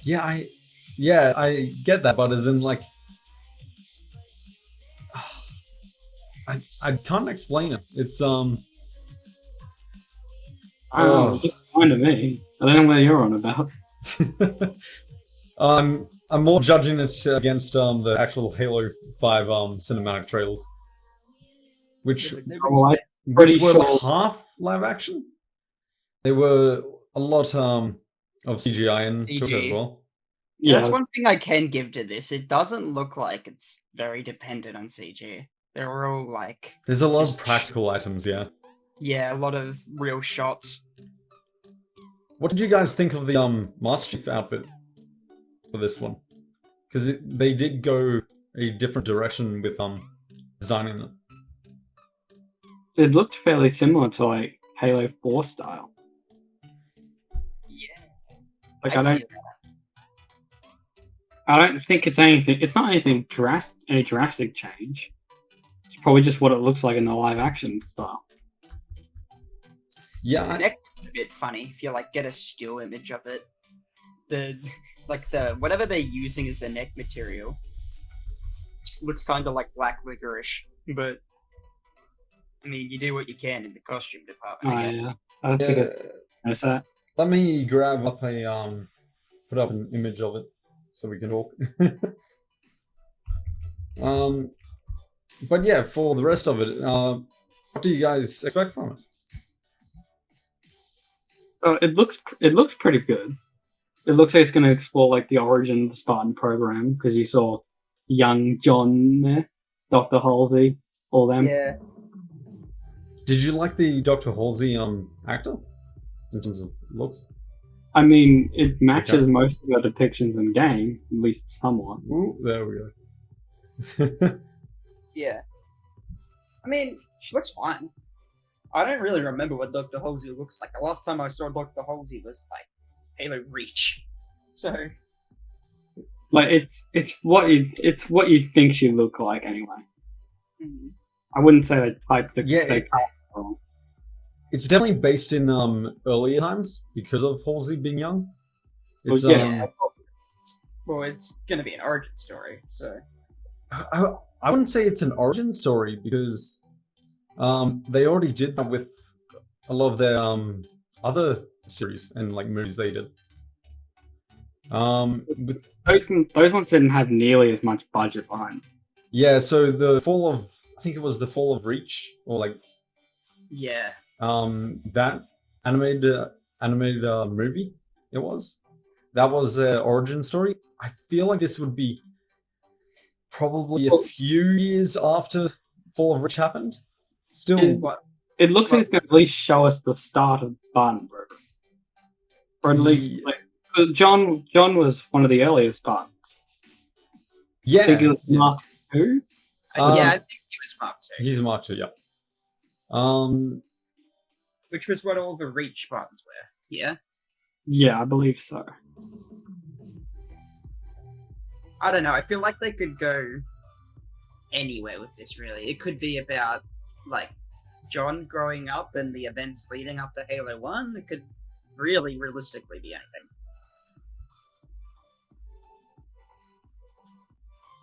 Yeah, I get that, but as in like, I can't explain it. It's I don't know. It's fine to me. I don't know what you're on about. I'm more judging it against the actual Halo 5 cinematic trailers, which Well, I'm pretty were sure. half live action. They were a lot of CGI in CG. it as well. Yeah, That's one thing I can give to this. It doesn't look like it's very dependent on CG. They're all like, There's a lot just of practical items, yeah. yeah, a lot of real shots. What did you guys think of the Master Chief outfit for this one? Because they did go a different direction with designing it. it looked fairly similar to like Halo 4 style. Yeah. Like I I see don't think it's anything. It's not anything any drastic change. It's probably just what it looks like in the live action style. Yeah, The neck is a bit funny if you like get a still image of it. The whatever they're using as the neck material just looks kind of like black licorice, but I mean, you do what you can in the costume department. I guess. Yeah, I don't think it's noticed that. let me grab up put up an image of it so we can talk. But yeah, for the rest of it, what do you guys expect from it? It looks pretty good. It looks like it's going to explore like the origin of the Spartan program because you saw young John there, Dr. Halsey, all them. Yeah. Did you like the Dr. Halsey actor in terms of looks? I mean, it matches Okay. most of the depictions in game, at least somewhat. Ooh, there we go. Yeah. I mean, she looks fine. I don't really remember what Dr. Halsey looks like. The last time I saw Dr. Halsey was like Halo Reach. So Like it's what you think she look like anyway. mm, I wouldn't say they typed the Yeah, they it- cast it wrong. It's definitely based in earlier times because of Halsey being young. It's Well, yeah. well, it's gonna be an origin story. So I wouldn't say it's an origin story because they already did that with a lot of their other series and like movies they did. With Those ones didn't have nearly as much budget behind them. yeah, so I think it was the Fall of Reach or like yeah, that animated movie it was. That was their origin story. I feel like this would be probably a few years after Fall of Reach happened. Still, what? It looks like it's going to at least show us the start of Spartan program, or at least Yeah. like John was one of the earliest Spartans. yeah, I think it was yeah. Mark II. Yeah, I think he was Mark II, He's Mark II, yeah. which was what all the Reach Spartans were. Yeah, Yeah, I believe so. I don't know. I feel like they could go anywhere with this. Really, it could be about like John growing up and the events leading up to Halo 1. It could really realistically be anything.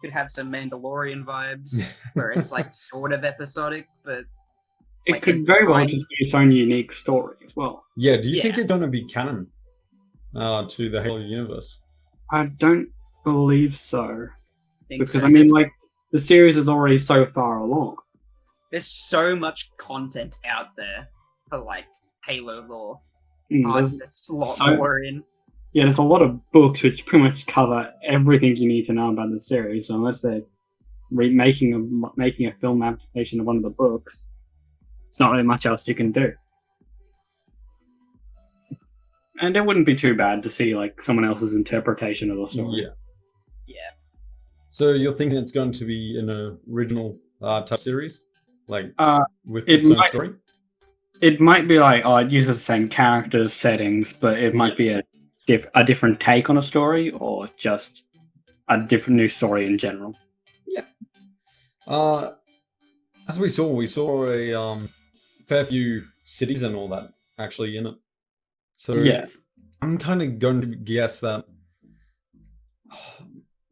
Could have some Mandalorian vibes where it's like sort of episodic, but It like, could very well in- just be its own unique story as well. Yeah, do you Yeah. think it's going to be canon to the Halo universe? I don't believe so think because so. I mean, like the series is already so far along. There's so much content out there for like Halo lore. There's, To slot so- more in. yeah, there's a lot of books which pretty much cover everything you need to know about the series. So unless they're making a film adaptation of one of the books, it's not really much else you can do. And it wouldn't be too bad to see like someone else's interpretation of the story. Yeah. Yeah. So you're thinking it's going to be an original type series? Like with it its own might- story? It might be like, oh, it uses the same characters, settings, but it might be a different take on a story or just a different new story in general. As we saw a fair few cities and all that actually in it. So Yeah. I'm kind of going to guess that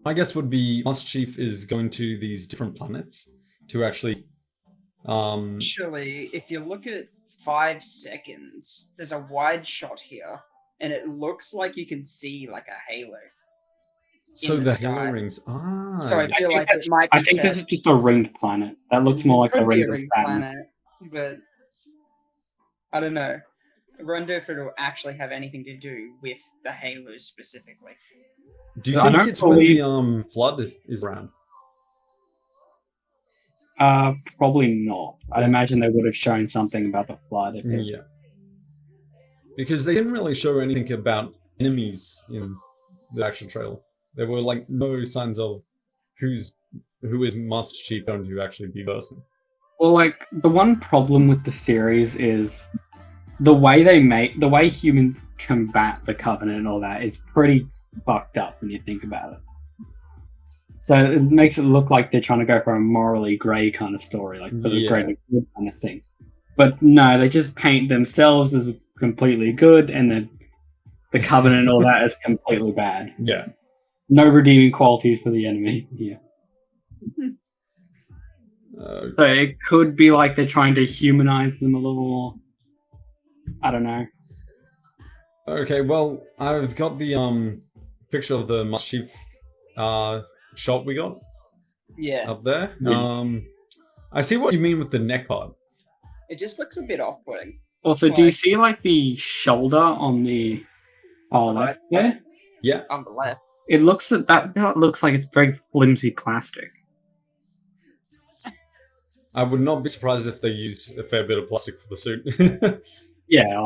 my guess would be Master Chief is going to these different planets to actually Actually, if you look at 5 seconds, there's a wide shot here, and it looks like you can see like a halo. so the the sky. Halo rings. So I feel like it might be I think this is just a ringed planet. That looks more like the could be rings a of ring Saturn. planet, but I don't know. I wonder if it'll actually have anything to do with the halos specifically. Do you I think don't it's when believe- the flood is around? Probably not. I'd imagine they would have shown something about the flood. Yeah. Because they didn't really show anything about enemies in the actual trailer. There were like no signs of who is Master Chief going to actually be versing. Well, like the one problem with the series is the way humans combat the Covenant and all that is pretty fucked up when you think about it. So it makes it look like they're trying to go for a morally grey kind of story, like for the greater good kind of thing. But no, they just paint themselves as completely good, and then the Covenant and all that is completely bad. Yeah. No redeeming qualities for the enemy. Yeah. So it could be like they're trying to humanize them a little more. I don't know. Okay, well, I've got the picture of the Master Chief shot we got up there. Yeah. I see what you mean with the neck part. It just looks a bit off-putting. Also, do you see like the shoulder on the left there? Yeah. On the left. It looks that looks like it's very flimsy plastic. I would not be surprised if they used a fair bit of plastic for the suit. Yeah,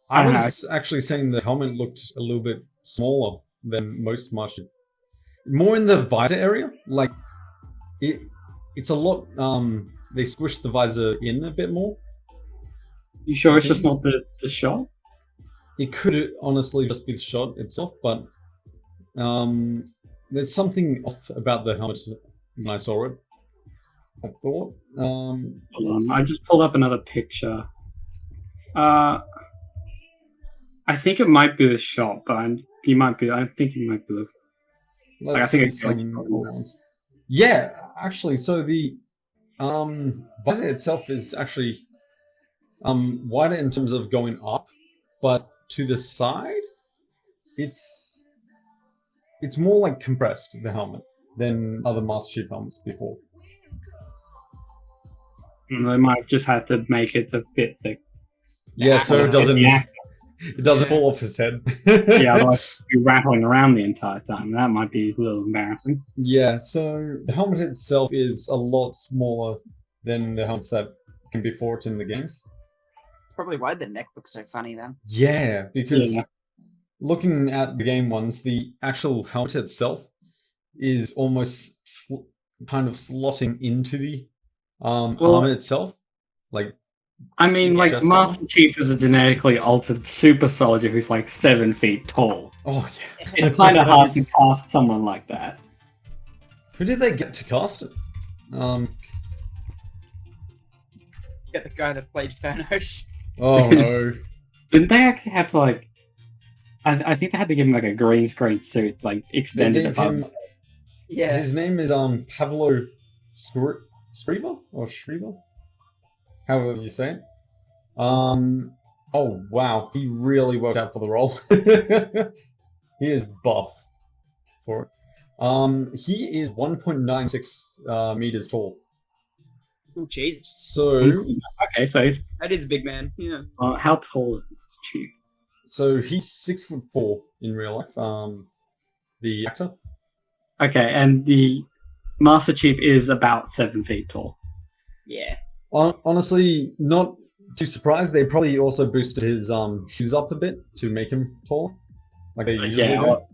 I was actually saying the helmet looked a little bit smaller than most Master Chief. More in the visor area. Like it's a lot they squished the visor in a bit more. You sure it's just not the shot? It could honestly just be the shot itself, but there's something off about the helmet when I saw it. I thought. Hold on, I just pulled up another picture. I think it might be the shot, but I think you might be the. I think it's yeah, actually, so the visor itself is actually wider in terms of going up, but to the side, it's more like compressed, the helmet, than other Master Chief helmets before. They might have just had to make it to fit the. Yeah, so it doesn't fall off his head. Yeah, otherwise you're rattling around the entire time. That might be a little embarrassing. Yeah, so the helmet itself is a lot smaller than the helmets that can be fought in the games. Probably why the neck looks so funny then. Yeah, because looking at the game ones, the actual helmet itself is almost kind of slotting into the armor itself. Like, I mean, like Master Chief is a genetically altered super soldier who's like 7 feet tall. Oh yeah, it's kind of hard to cast someone like that. Who did they get to cast it? Get the guy that played Thanos. Oh no! Didn't they actually have to like? I think they had to give him like a green screen suit, like extended above. Yeah. His name is Pablo Schreiber or Schreiber, however you say it. Oh wow, he really worked out for the role. He is buff for it. He is 1.96 meters tall. Oh Jesus! So okay, so that is a big man. Yeah. How tall is Chief? So he's 6'4" in real life. The actor. Okay, and the Master Chief is about 7 feet tall. Yeah. Honestly, not too surprised. They probably also boosted his shoes up a bit to make him taller. Like they usually do. Well,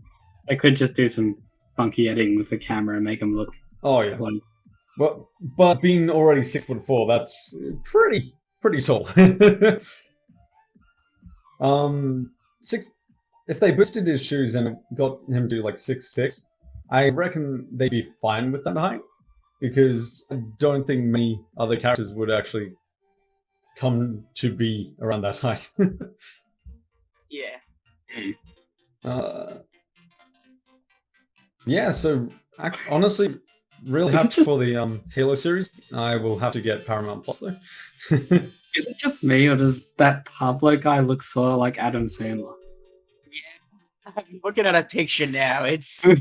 they could just do some funky editing with the camera and make him look. Oh yeah. Well, but being already 6'4", that's pretty tall. If they boosted his shoes and got him to like 6'6", I reckon they'd be fine with that height, because I don't think many other characters would actually come to be around that height. Yeah. Yeah, so honestly, really happy for the Halo series. I will have to get Paramount Plus though. Is it just me, or does that Pablo guy look sort of like Adam Sandler? Yeah. I'm looking at a picture now. It's a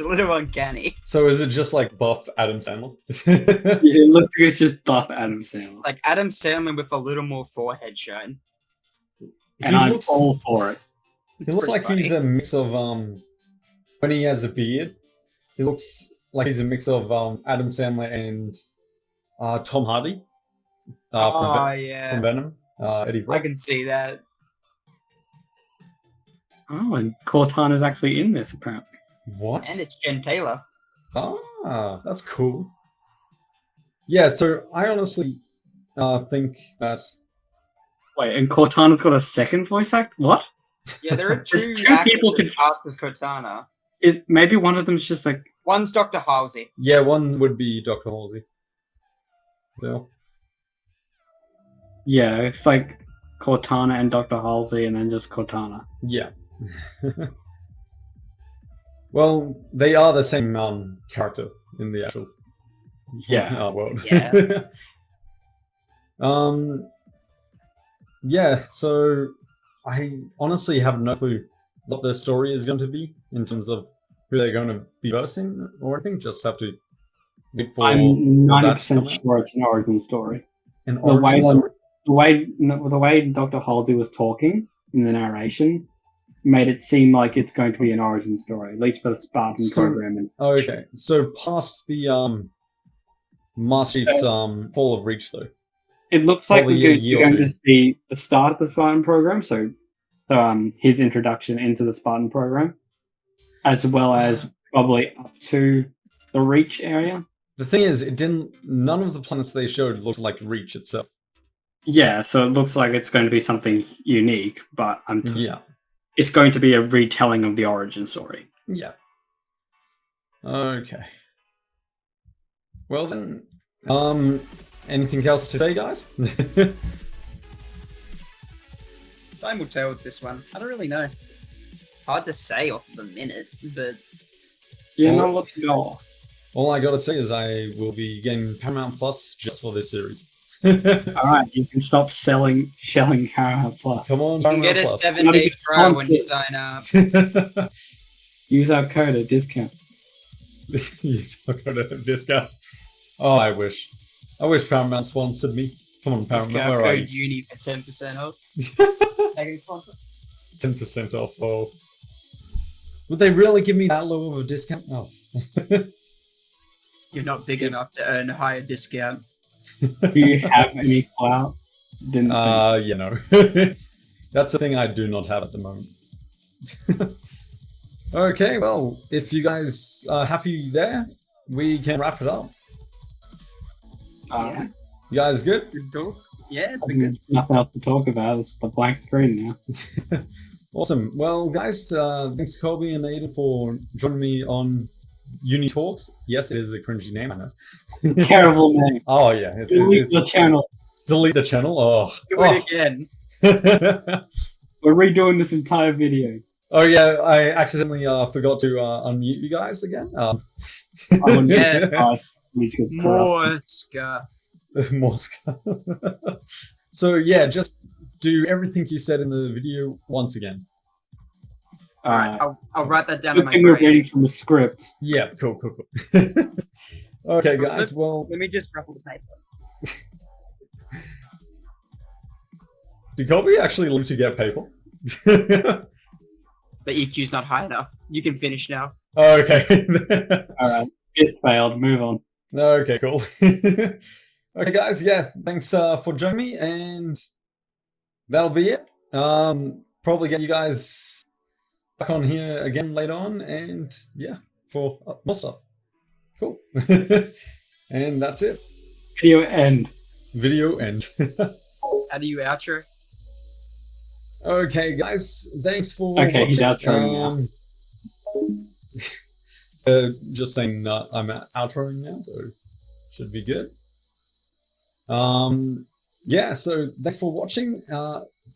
little uncanny. So is it just like buff Adam Sandler? Yeah, it looks like it's just buff Adam Sandler. Like Adam Sandler with a little more forehead shine. And I'm all for it. He looks like he's a mix of when he has a beard, he looks like he's a mix of Adam Sandler and Tom Hardy from Venom. Eddie Brock. I can see that. Oh, and Cortana's actually in this apparently. What? And it's Jen Taylor. Ah, that's cool. Yeah, so I honestly think that. Wait, and Cortana's got a second voice act? What? Yeah, there are There's two two actors people who can- cast as Cortana. Is maybe one of them's just like One's Dr. Halsey. Yeah, one would be Dr. Halsey. Bill. yeah, it's like Cortana and Dr. Halsey, and then just Cortana. Yeah. Well, they are the same character in the actual world. Yeah. Yeah, so I honestly have no clue what the story is going to be in terms of who they're going to be versing or anything. Just have to wait for I'm that to come 90% out. sure it's an origin story. An The origin story. the way Dr. Halsey was talking in the narration made it seem like it's going to be an origin story, at least for the Spartan So- program. And Okay, so past the Master Chief's Fall of Reach, though. it looks like Probably we're a year or going two. to see the start of the Spartan program, so his introduction into the Spartan program, as well as probably up to the Reach area. The thing is, none of the planets they showed looked like Reach itself. Yeah, so it looks like it's going to be something unique, but Yeah. it's going to be a retelling of the origin story. Yeah. Okay. Well then, anything else to say, guys? Time will tell with this one. I don't really know. It's hard to say off the minute, but Yeah, Well- no, look to go off. All I gotta say is I will be getting Paramount Plus just for this series. Alright, you can stop shelling Paramount Plus. Come on, you can get Paramount a Plus. 7-day Not trial when you sponsored. sign up. Use our code at discount. Use our code of discount. Oh, I wish. I wish Paramount sponsored me. Come on, Paramount, Discount where are code you? Uni for 10% off. Taking sponsor. 10% off. Oh. Would they really give me that low of a discount? Oh. You're not big enough to earn a higher discount. Do you have any clout? Didn't think You know. That's the thing I do not have at the moment. Okay, well, if you guys are happy there, we can wrap it up. so. Yeah. You guys good? Good talk. Yeah, it's been good. There's nothing else to talk about. It's a blank screen now. Awesome. Well, guys, thanks Colby and Adain for joining me on Uni Talks. Yes, it is a cringy name, I know. Terrible name. Oh, yeah. Delete the channel. Delete the channel? Oh. Do it again. We're redoing this entire video. Oh, yeah, I accidentally forgot to unmute you guys again. Yeah. Which gets corrupted. More scuff. More stuff. So, yeah, just do everything you said in the video once again. Alright, I'll write that down in Good my thing we're brain. reading from the script. Yeah, cool. Okay, guys, well, Let me just ruffle the paper. did Colby actually live to get paper? The EQ's not high enough. You can finish now. Okay. Alright, it failed. Move on. Okay, cool. Okay, guys, yeah, thanks for joining me, and that'll be it. Probably get you guys back on here again later on, and yeah, for more stuff. Cool. And that's it. Video end. Video end. How do you outro? Okay, guys, thanks for Okay, watching. he's outroing Just saying I'm outroing now, so should be good. Yeah, so thanks for watching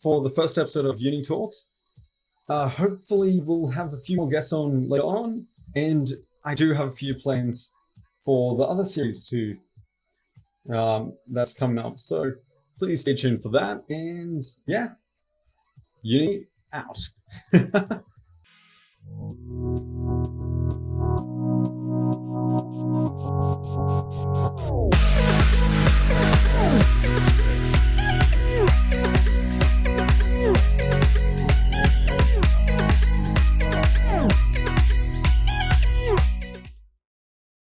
for the first episode of Uni Talks. Hopefully we'll have a few more guests on later on, and I do have a few plans for the other series too that's coming up, so please stay tuned for that, and yeah, Uni out.